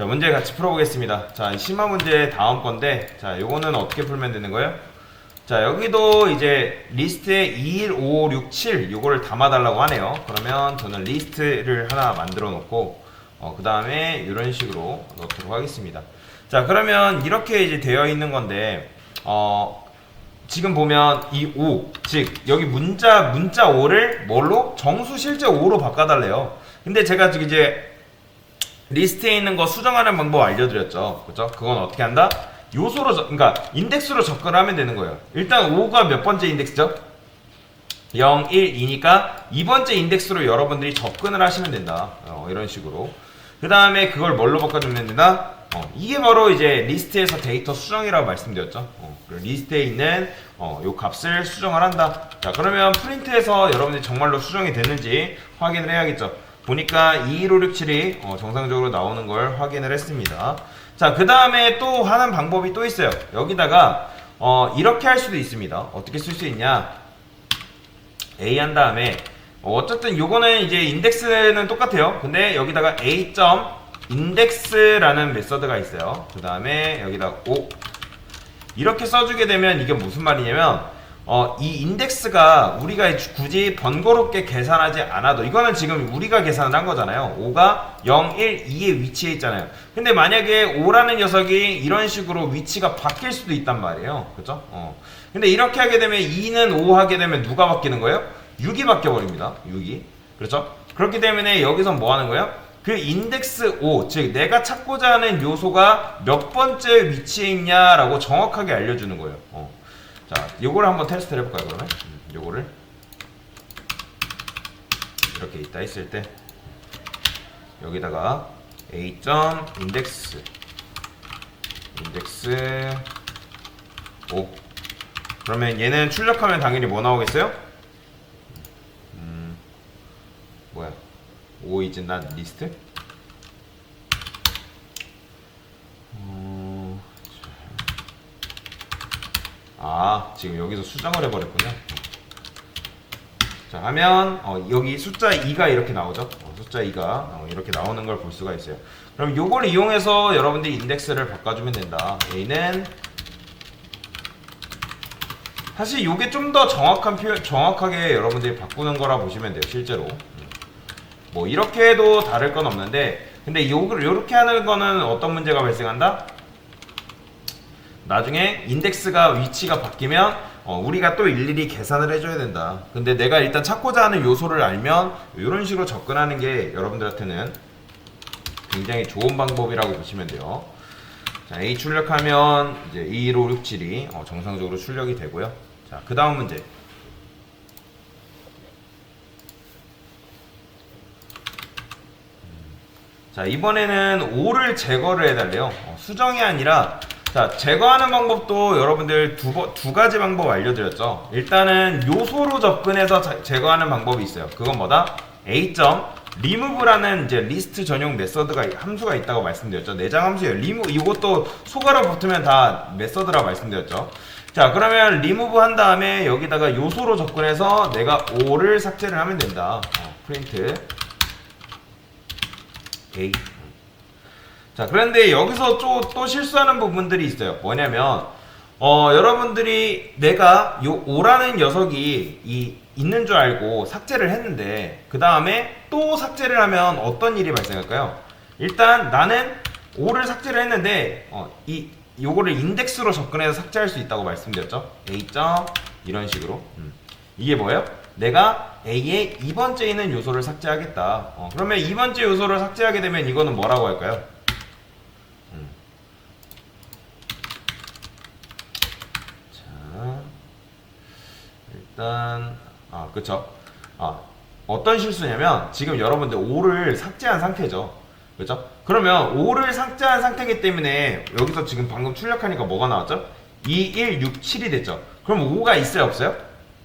자, 문제 같이 풀어보겠습니다. 자, 심화 문제 다음 건데, 자, 요거는 어떻게 풀면 되는 거예요? 자, 여기도 이제 리스트에 2, 1, 5, 6, 7 요거를 담아달라고 하네요. 그러면 저는 리스트를 하나 만들어 놓고, 그 다음에 이런 식으로 넣도록 하겠습니다. 자, 그러면 이렇게 이제 되어 있는 건데, 지금 보면 이 5, 즉, 여기 문자 5를 뭘로? 정수 실제 5로 바꿔달래요. 근데 제가 지금 이제 리스트에 있는 거 수정하는 방법 알려드렸죠. 그죠? 그건 어떻게 한다? 요소로, 그러니까 인덱스로 접근하면 되는 거예요. 일단 5가 몇 번째 인덱스죠? 0, 1, 2니까 2번째 인덱스로 여러분들이 접근을 하시면 된다. 이런 식으로. 그 다음에 그걸 뭘로 바꿔주면 된다? 이게 바로 이제 리스트에서 데이터 수정이라고 말씀드렸죠. 리스트에 있는 요 값을 수정을 한다. 자, 그러면 프린트에서 여러분들이 정말로 수정이 됐는지 확인을 해야겠죠. 보니까 21567이 정상적으로 나오는 걸 확인을 했습니다. 자, 그 다음에 또 하는 방법이 또 있어요. 여기다가 이렇게 할 수도 있습니다. 어떻게 쓸 수 있냐? A 한 다음에 어쨌든 요거는 이제 인덱스는 똑같아요. 근데 여기다가 a.index라는 메서드가 있어요. 그 다음에 여기다가 O 이렇게 써주게 되면 이게 무슨 말이냐면 이 인덱스가 우리가 굳이 번거롭게 계산하지 않아도 이거는 지금 우리가 계산을 한 거잖아요. 5가 0, 1, 2에 위치해 있잖아요. 근데 만약에 5라는 녀석이 이런 식으로 위치가 바뀔 수도 있단 말이에요. 그죠? 근데 이렇게 하게 되면 2는 5 하게 되면 누가 바뀌는 거예요? 6이 바뀌어 버립니다. 6이. 그렇죠? 그렇기 때문에 여기서 뭐 하는 거예요? 그 인덱스 5, 즉 내가 찾고자 하는 요소가 몇 번째 위치에 있냐라고 정확하게 알려주는 거예요. 자, 요거를 한번 테스트를 해볼까요, 그러면? 요거를 이렇게 있다 했을 때 여기다가 a.index 인덱스 5 그러면 얘는 출력하면 당연히 뭐 나오겠어요? 뭐야? 5 is not list? 지금 여기서 수정을 해버렸군요. 자, 하면 여기 숫자 2가 이렇게 나오죠. 숫자 2가 이렇게 나오는 걸 볼 수가 있어요. 그럼 요걸 이용해서 여러분들이 인덱스를 바꿔주면 된다. A는 사실 요게 좀 더 정확하게 여러분들이 바꾸는 거라 보시면 돼요. 실제로 뭐 이렇게 해도 다를 건 없는데, 근데 요렇게 하는 거는 어떤 문제가 발생한다? 나중에 인덱스가 위치가 바뀌면 우리가 또 일일이 계산을 해줘야 된다. 근데 내가 일단 찾고자 하는 요소를 알면 이런 식으로 접근하는 게 여러분들한테는 굉장히 좋은 방법이라고 보시면 돼요. 자, A 출력하면 이제 21567이 정상적으로 출력이 되고요. 자, 그 다음 문제. 자, 이번에는 5를 제거를 해달래요. 수정이 아니라, 자, 제거하는 방법도 여러분들 두 가지 방법 알려드렸죠. 일단은 요소로 접근해서 제거하는 방법이 있어요. 그건 뭐다? a.remove라는 이제 리스트 전용 메서드가 함수가 있다고 말씀드렸죠. 내장 함수예요. 이것도 소가로 붙으면 다 메서드라 말씀드렸죠. 자, 그러면 remove 한 다음에 여기다가 요소로 접근해서 내가 5를 삭제를 하면 된다. 프린트 A. 자, 그런데 여기서 또 실수하는 부분들이 있어요. 뭐냐면 여러분들이 내가 요 5라는 녀석이 있는 줄 알고 삭제를 했는데 그 다음에 또 삭제를 하면 어떤 일이 발생할까요? 일단 나는 5를 삭제를 했는데 요거를 인덱스로 접근해서 삭제할 수 있다고 말씀드렸죠. A. 이런 식으로 이게 뭐예요? 내가 A의 2번째에 있는 요소를 삭제하겠다. 그러면 2번째 요소를 삭제하게 되면 이거는 뭐라고 할까요? 일단 그쵸. 어떤 실수냐면 지금 여러분들 5를 삭제한 상태죠. 그죠? 그러면 5를 삭제한 상태이기 때문에 여기서 지금 방금 출력하니까 뭐가 나왔죠? 2, 1, 6, 7이 됐죠. 그럼 5가 있어요, 없어요?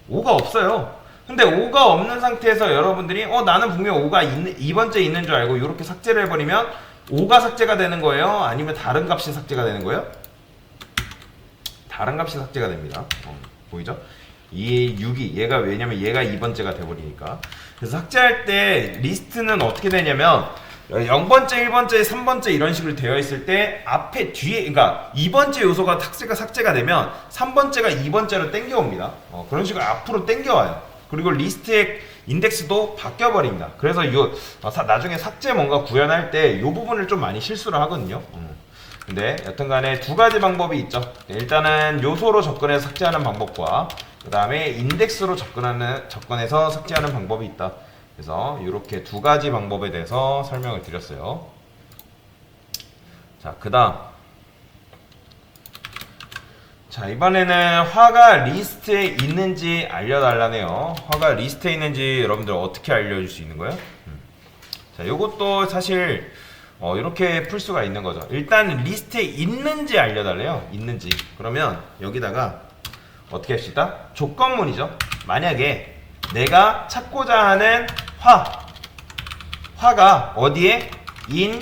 5가 없어요. 근데 5가 없는 상태에서 여러분들이 나는 분명 5가 2번째 있는 줄 알고 이렇게 삭제를 해버리면 5가 삭제가 되는 거예요? 아니면 다른 값이 삭제가 되는 거예요? 다른 값이 삭제가 됩니다. 보이죠? 이 6이 왜냐면 얘가 2번째가 돼버리니까. 그래서 삭제할 때 리스트는 어떻게 되냐면 0번째, 1번째, 3번째 이런 식으로 되어 있을 때 앞에 뒤에 그러니까 2번째 요소가 삭제가 되면 3번째가 2번째로 땡겨옵니다. 그런 식으로 앞으로 땡겨와요. 그리고 리스트의 인덱스도 바뀌어 버립니다. 그래서 나중에 삭제 뭔가 구현할 때 이 부분을 좀 많이 실수를 하거든요. 근데 여튼간에 두 가지 방법이 있죠. 일단은 요소로 접근해서 삭제하는 방법과 그 다음에 인덱스로 접근해서 삭제하는 방법이 있다. 그래서 이렇게 두 가지 방법에 대해서 설명을 드렸어요. 자, 그 다음. 자, 이번에는 화가 리스트에 있는지 알려달라네요. 화가 리스트에 있는지 여러분들 어떻게 알려줄 수 있는 거예요? 자, 요것도 사실 이렇게 풀 수가 있는 거죠. 일단 리스트에 있는지 알려달래요. 있는지. 그러면 여기다가 어떻게 합시다? 조건문이죠. 만약에 내가 찾고자 하는 화가 어디에? in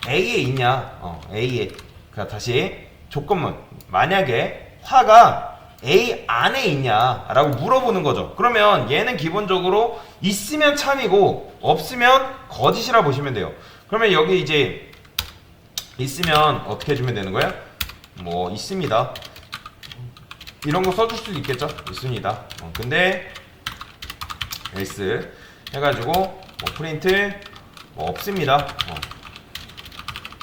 A에 있냐? A에. 그러니까 다시 조건문. 만약에 화가 A 안에 있냐라고 물어보는 거죠. 그러면 얘는 기본적으로 있으면 참이고 없으면 거짓이라 보시면 돼요. 그러면 여기 이제 있으면 어떻게 해주면 되는 거야? 뭐 있습니다. 이런 거 써줄 수도 있겠죠? 있습니다. 근데 else 해가지고 뭐 프린트 뭐 없습니다.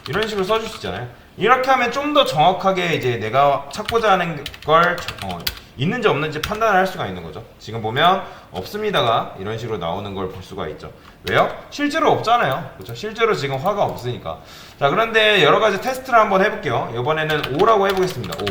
이런 식으로 써줄 수 있잖아요. 이렇게 하면 좀 더 정확하게 이제 내가 찾고자 하는 걸 있는지 없는지 판단을 할 수가 있는 거죠. 지금 보면 없습니다가 이런 식으로 나오는 걸 볼 수가 있죠. 왜요? 실제로 없잖아요. 그렇죠? 실제로 지금 화가 없으니까. 자, 그런데 여러 가지 테스트를 한번 해볼게요. 이번에는 5라고 해보겠습니다. 5.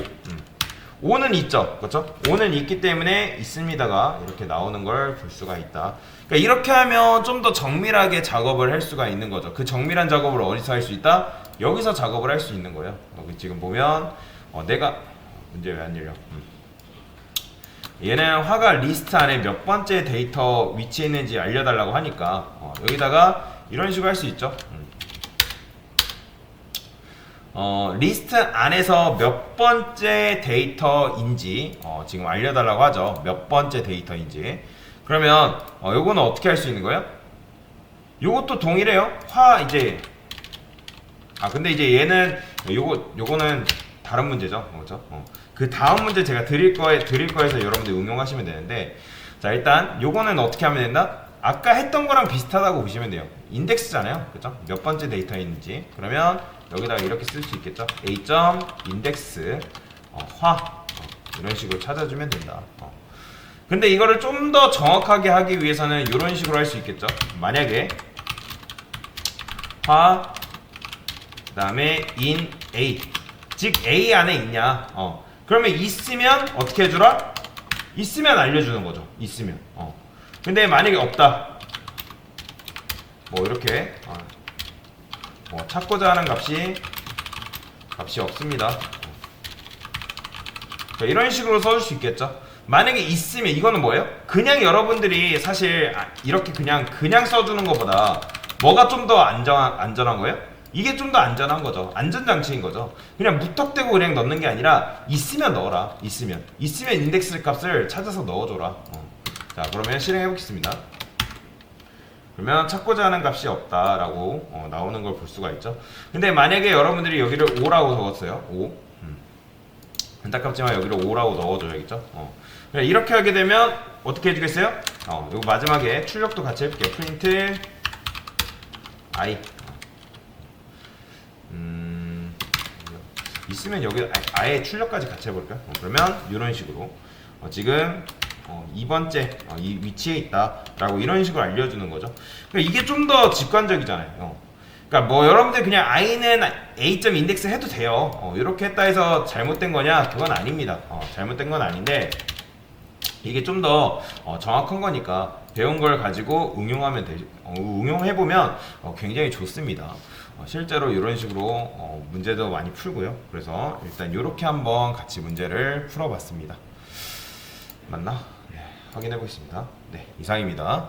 5는 있죠. 그렇죠? 5는 있기 때문에 있습니다가 이렇게 나오는 걸 볼 수가 있다. 그러니까 이렇게 하면 좀 더 정밀하게 작업을 할 수가 있는 거죠. 그 정밀한 작업을 어디서 할 수 있다? 여기서 작업을 할 수 있는 거예요. 여기 지금 보면 내가 문제 왜 안 열려? 얘는 화가 리스트 안에 몇 번째 데이터 위치에 있는지 알려달라고 하니까 여기다가 이런 식으로 할 수 있죠. 리스트 안에서 몇 번째 데이터인지 지금 알려달라고 하죠. 몇 번째 데이터인지. 그러면 요거는 어떻게 할 수 있는 거예요? 요것도 동일해요. 근데 이제 얘는 요거는 다른 문제죠. 그렇죠? 그 다음 문제 제가 드릴 거에서 여러분들 응용하시면 되는데, 자, 일단 요거는 어떻게 하면 된다? 아까 했던 거랑 비슷하다고 보시면 돼요. 인덱스잖아요. 그죠? 몇 번째 데이터에 있는지. 그러면 여기다가 이렇게 쓸 수 있겠죠? a.index 이런 식으로 찾아주면 된다. 근데 이거를 좀 더 정확하게 하기 위해서는 이런 식으로 할 수 있겠죠? 만약에 그 다음에 in A, 즉 A 안에 있냐? 그러면 있으면 어떻게 해주라? 있으면 알려주는 거죠. 있으면. 근데 만약에 없다. 뭐 이렇게 뭐 찾고자 하는 값이 없습니다. 자, 이런 식으로 써줄 수 있겠죠. 만약에 있으면 이거는 뭐예요? 그냥 여러분들이 사실 이렇게 그냥 써주는 것보다 뭐가 좀 더 안전한 거예요? 이게 좀 더 안전한 거죠. 안전장치인 거죠. 그냥 무턱대고 그냥 넣는 게 아니라 있으면 넣어라. 있으면 인덱스 값을 찾아서 넣어줘라. 자, 그러면 실행해 보겠습니다. 그러면 찾고자 하는 값이 없다라고 나오는 걸 볼 수가 있죠. 근데 만약에 여러분들이 여기를 5라고 적었어요. 5. 안타깝지만 여기를 5라고 넣어줘야겠죠. 이렇게 하게 되면 어떻게 해주겠어요? 이거 마지막에 출력도 같이 해볼게요. 프린트 i. 있으면 여기 아예 출력까지 같이 해볼까요? 그러면 이런 식으로 지금 2번째 이 위치에 있다라고 이런 식으로 알려주는 거죠. 그러니까 이게 좀 더 직관적이잖아요. 그러니까 뭐 여러분들 그냥 i는 a.index 해도 돼요. 이렇게 했다 해서 잘못된 거냐? 그건 아닙니다. 잘못된 건 아닌데 이게 좀 더 정확한 거니까 배운 걸 가지고 응용해보면 굉장히 좋습니다. 실제로 이런 식으로 문제도 많이 풀고요. 그래서 일단 이렇게 한번 같이 문제를 풀어봤습니다. 맞나? 네, 확인해 보겠습니다. 네, 이상입니다.